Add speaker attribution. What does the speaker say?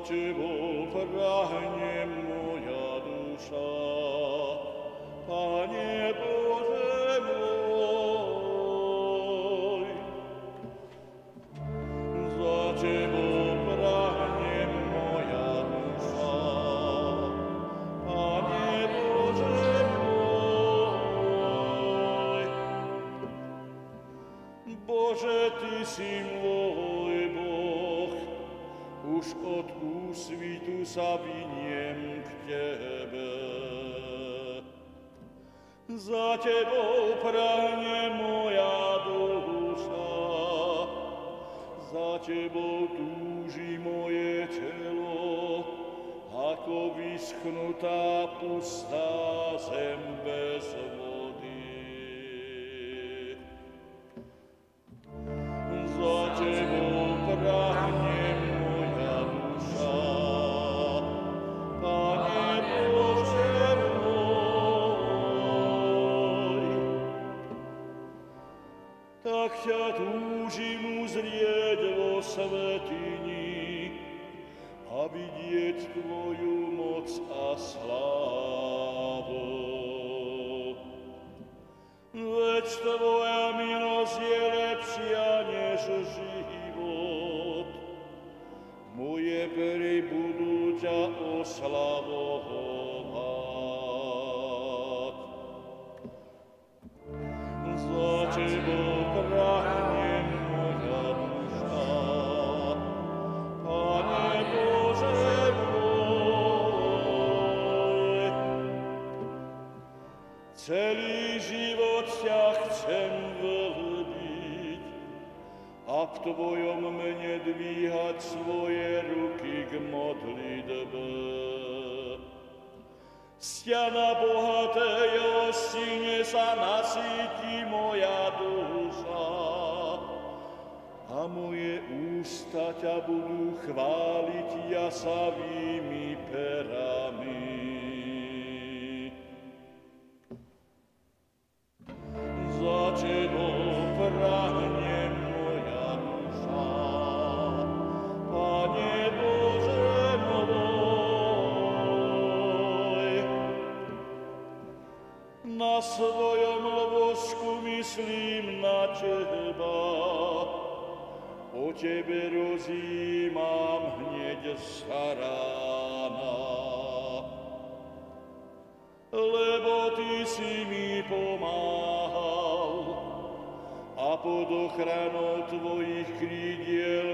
Speaker 1: Tebou prahne moja duša, Pane Bože môj. Za Tebou prahne moja duša, Pane Bože môj. Bože, Ty si môj Boh, už od úsvitu sa viniem k Tebe. Za Tebou prahne moja duša, za Tebou túži moje telo, ako vyschnutá pustá zem bez vody. Za Tebou prahne moja duša, Pane Bože môj. Tak ťa túžim uzrieť vo svätyni a vidieť Tvoju moc a slávu. Veď Tvoja milosť je lepšia než život. Moje pery budú ťa oslavovať. Za Tebou prahne moja duša, Pane Bože môj. Celý život ťa chcem veľbiť a v Tvojom mene dvíhať svoje ruky k modlitbe. Sťana bohatej hostine sa nasýti moja duša a moje ústa ťa budú chváliť jasavými perami. Za Tebou prahne moja duša, Pane Bože môj. Na svojom lôžku myslím na Teba, o Tebe rozjímam hneď sa rána. Lebo Ty si mi pomáhal a pod ochranou Tvojich krídiel